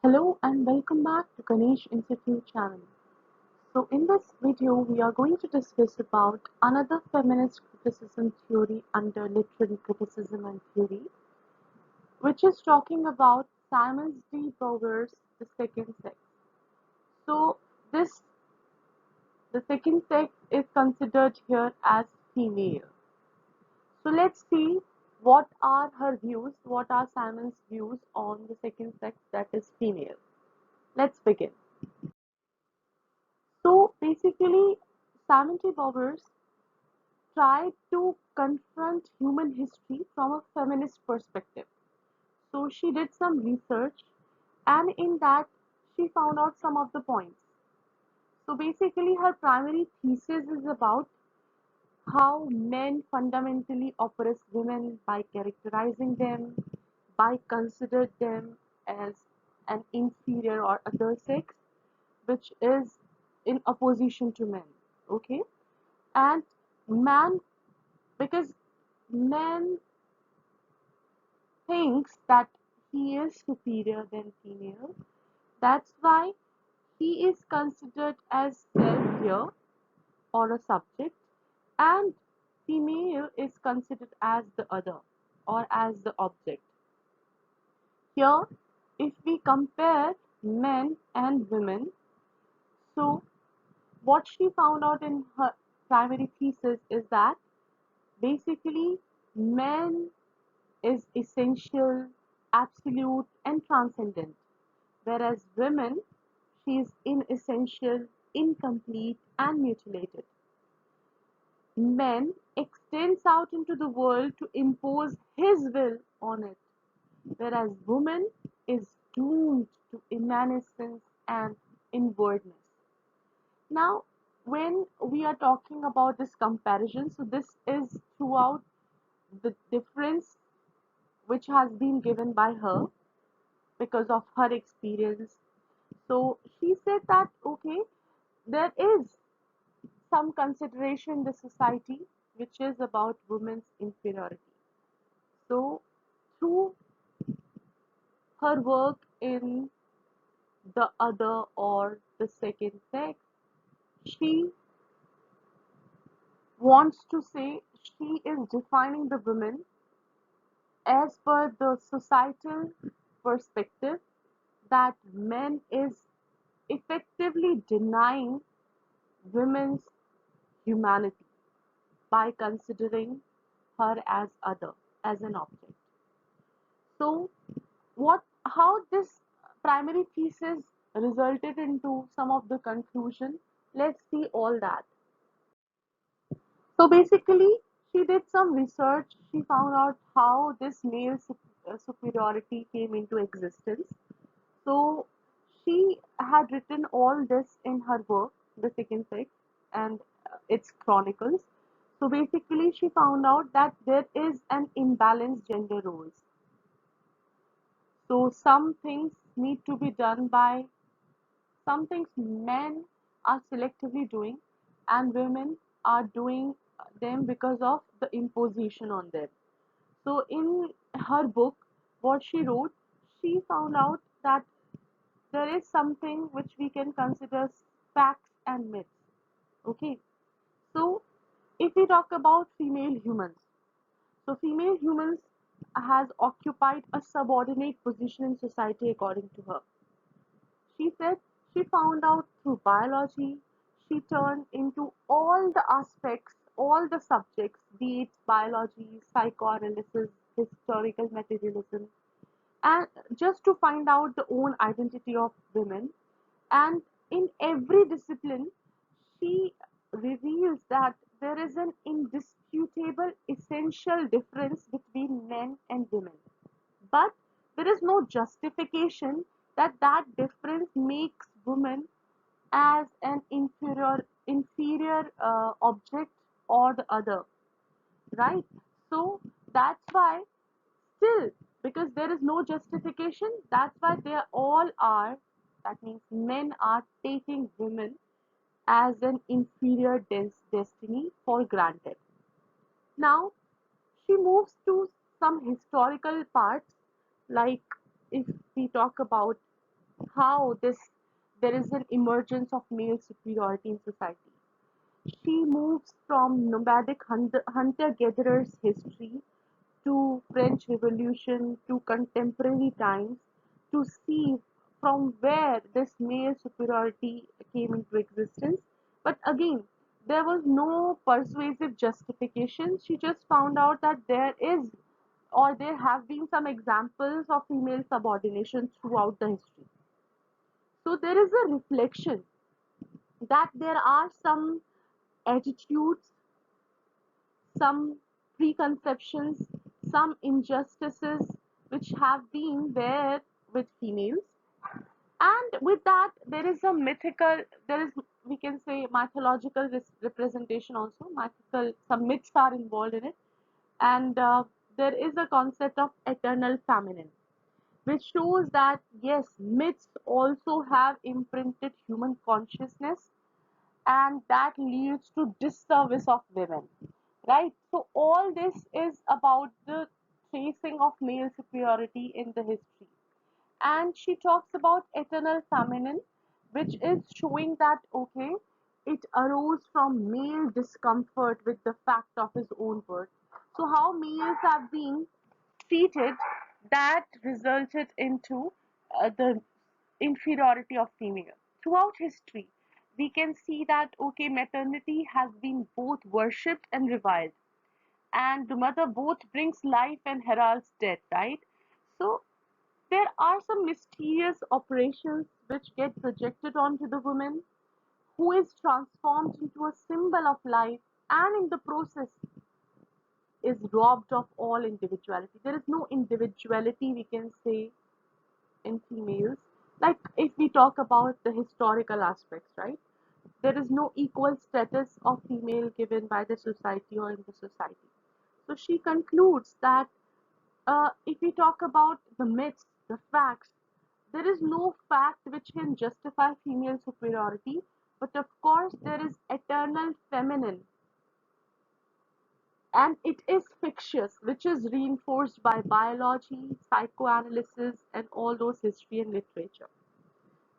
Hello and welcome back to Ganesh Institute channel. So in this video we are going to discuss about another feminist criticism theory under literary criticism and theory, which is talking about Simon D. Beauvoir's The Second Sex. So this the second sex is considered here as female. So let's see what are her views, what are Simon's views on the second sex, that is female. Let's begin. So basically, Simon T. Beauvoir tried to confront human history from a feminist perspective. So she did some research, and in that, she found out some of the points. So basically, her primary thesis is about how men fundamentally oppress women by characterizing them, by considering them as an inferior or other sex, which is in opposition to men. Okay, and man, because man thinks that he is superior than female, that's why he is considered as self here or a subject, and female is considered as the other or as the object. Here, if we compare men and women, so what she found out in her primary thesis is that basically men is essential, absolute, and transcendent, whereas women, she is inessential, incomplete, and mutilated. Men extends out into the world to impose his will on it, whereas woman is doomed to evanescence and inwardness. Now, when we are talking about this comparison, so this is throughout the difference which has been given by her because of her experience. So she said that okay, there is some consideration in the society which is about women's inferiority. So through her work in the other or the second sex, she wants to say she is defining the women as per the societal perspective that men is effectively denying women's humanity by considering her as other, as an object. So, how this primary thesis resulted into some of the conclusion? Let's see all that. So basically, she did some research. She found out how this male superiority came into existence. So she had written all this in her work, The Second Sex, and its chronicles. So basically, she found out that there is an imbalanced gender roles. So some things need to be done by some things men are selectively doing, and women are doing them because of the imposition on them. So in her book, what she wrote, she found out that there is something which we can consider facts and myths. Okay, so if we talk about female humans, so female humans has occupied a subordinate position in society according to her. She said she found out through biology, she turned into all the aspects, all the subjects, be it biology, psychoanalysis, historical materialism, and just to find out the own identity of women. And in every discipline, she reveals that there is an indisputable essential difference between men and women, but there is no justification that that difference makes women as an inferior object or the other, right? So that's why still, because there is no justification, that's why they all are, that means men are taking women as an inferior destiny for granted. Now she moves to some historical parts, like if we talk about how this there is an emergence of male superiority in society. She moves from nomadic hunter-gatherers history to French Revolution to contemporary times to see from where this male superiority came into existence. But again, there was no persuasive justification. She just found out that there is or there have been some examples of female subordination throughout the history. So there is a reflection that there are some attitudes, some preconceptions, some injustices which have been there with females. And with that, there is a mythical, there is, we can say, mythological representation also. Mythical, some myths are involved in it. And there is a concept of eternal feminine, which shows that yes, myths also have imprinted human consciousness and that leads to disservice of women, right? So all this is about the tracing of male superiority in the history. And she talks about eternal feminine, which is showing that okay, it arose from male discomfort with the fact of his own birth. So how males have been treated, that resulted into the inferiority of female. Throughout history, we can see that okay, maternity has been both worshipped and reviled, and the mother both brings life and heralds death, right? So there are some mysterious operations which get projected onto the woman, who is transformed into a symbol of life, and in the process is robbed of all individuality. There is no individuality, we can say, in females. Like if we talk about the historical aspects, right? There is no equal status of female given by the society or in the society. So she concludes that if we talk about the myths, the facts, there is no fact which can justify female superiority, but of course there is eternal feminine, and it is fictitious, which is reinforced by biology, psychoanalysis, and all those history and literature,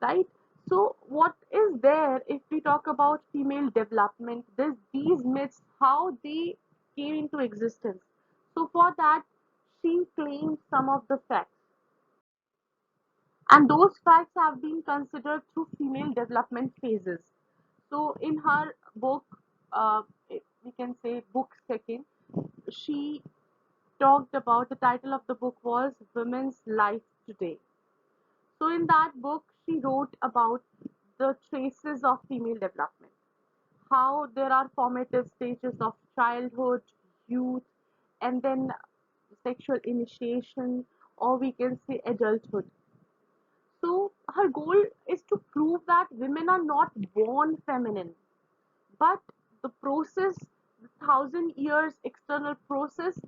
right? So, what is there if we talk about female development? These myths, how they came into existence. So, for that, she claims some of the facts, and those facts have been considered through female development phases. So, in her book, we can say book second, she talked about the title of the book was Women's Life Today. So, in that book, she wrote about the traces of female development, how there are formative stages of childhood, youth, and then sexual initiation, or we can say adulthood. So, her goal is to prove that women are not born feminine, but the process, the thousand years external process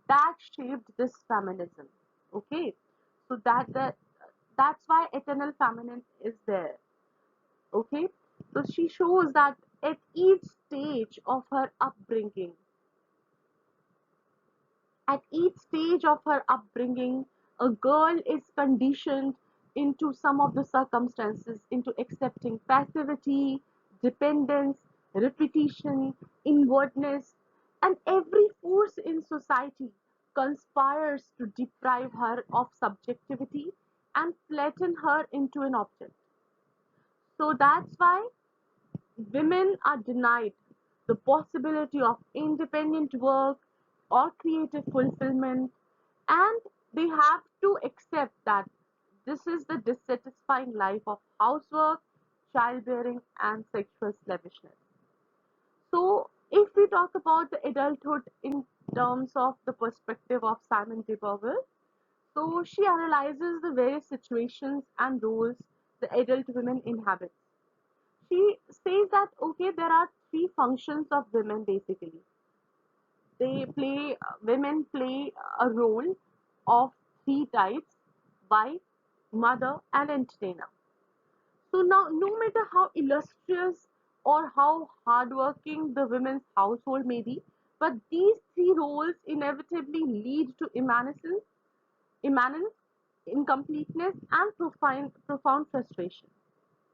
that shaped this feminism. Okay, so that's why eternal feminine is there. Okay, so she shows that at each stage of her upbringing, a girl is conditioned into some of the circumstances into accepting passivity, dependence, repetition, inwardness, and every force in society conspires to deprive her of subjectivity and flatten her into an object. So that's why women are denied the possibility of independent work or creative fulfillment, and they have to accept that this is the dissatisfying life of housework, childbearing, and sexual slavishness. So, if we talk about the adulthood in terms of the perspective of Simone de Beauvoir, so she analyzes the various situations and roles the adult women inhabit. She says that okay, there are three functions of women basically. Women play a role of three types: wife, mother, and entertainer. So now, no matter how illustrious or how hardworking the women's household may be, but these three roles inevitably lead to immanence, incompleteness and profound frustration,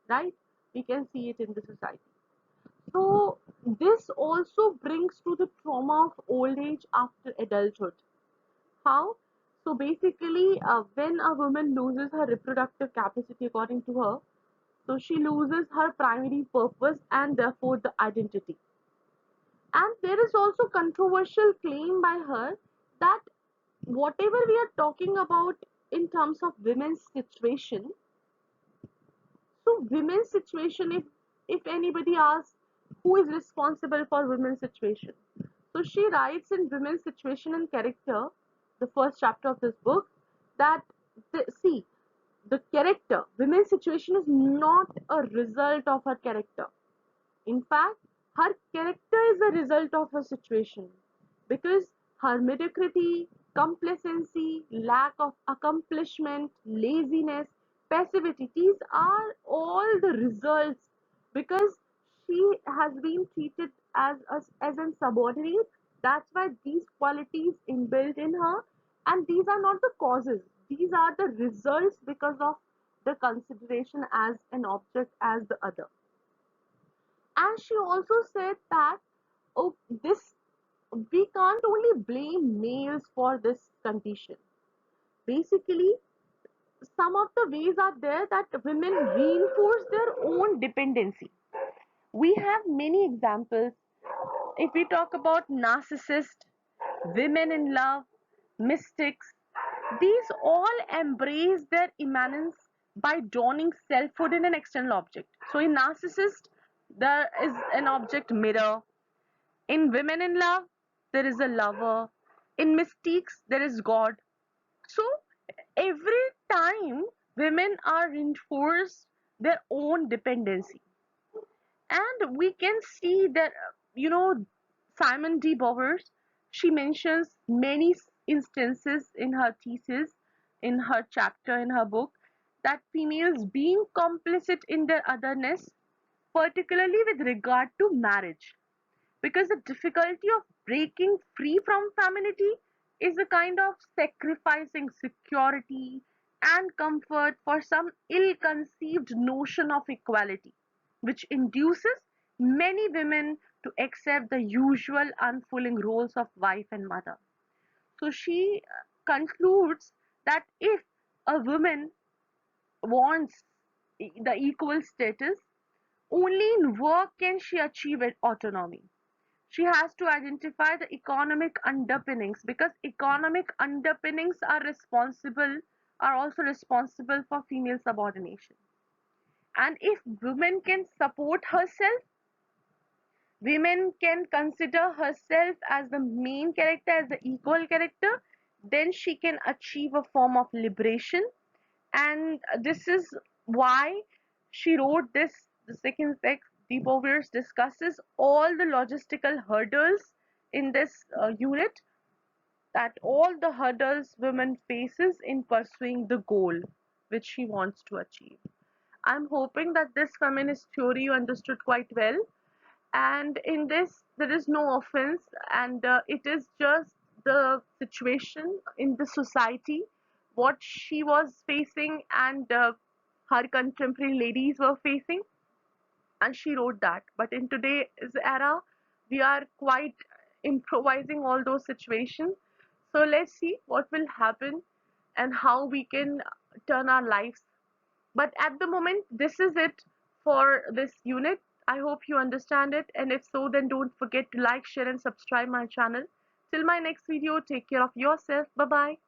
right? We can see it in the society. So this also brings to the trauma of old age after adulthood. How? So basically, when a woman loses her reproductive capacity, according to her, so she loses her primary purpose and therefore the identity. And there is also controversial claim by her that whatever we are talking about in terms of women's situation, so women's situation, if anybody asks who is responsible for women's situation, so she writes in Women's Situation and Character, the first chapter of this book, that see, the character, women's situation is not a result of her character. In fact, her character is a result of her situation because her mediocrity, complacency, lack of accomplishment, laziness, passivity, these are all the results because she has been treated as an subordinate. That's why these qualities inbuilt in her, and these are not the causes, these are the results because of the consideration as an object as the other. And she also said that, oh, this, we can't only blame males for this condition. Basically, some of the ways are there that women reinforce their own dependency. We have many examples. If we talk about narcissists, women in love, mystics, these all embrace their immanence by donning selfhood in an external object. So in narcissist, there is an object mirror. In women in love, there is a lover. In mystics, there is God. So every time women are reinforced their own dependency. And we can see that, Simon de Beauvoir, she mentions many instances in her thesis, in her chapter, in her book, that females being complicit in their otherness, particularly with regard to marriage. Because the difficulty of breaking free from femininity is a kind of sacrificing security and comfort for some ill-conceived notion of equality, which induces many women to accept the usual unfulfilling roles of wife and mother. So she concludes that if a woman wants the equal status, only in work can she achieve autonomy. She has to identify the economic underpinnings because economic underpinnings are also responsible for female subordination. And if women can support herself, women can consider herself as the main character, as the equal character, then she can achieve a form of liberation. And this is why she wrote this. The second text, de Beauvoir discusses all the logistical hurdles in this unit, that all the hurdles women faces in pursuing the goal which she wants to achieve. I'm hoping that this feminist theory you understood quite well, and in this there is no offense, and it is just the situation in the society, what she was facing, and her contemporary ladies were facing, and she wrote that. But in today's era, we are quite improvising all those situations. So let's see what will happen and how we can turn our lives. But at the moment, this is it for this unit. I hope you understand it, and if so, then don't forget to like, share, and subscribe my channel. Till my next video, take care of yourself. Bye bye.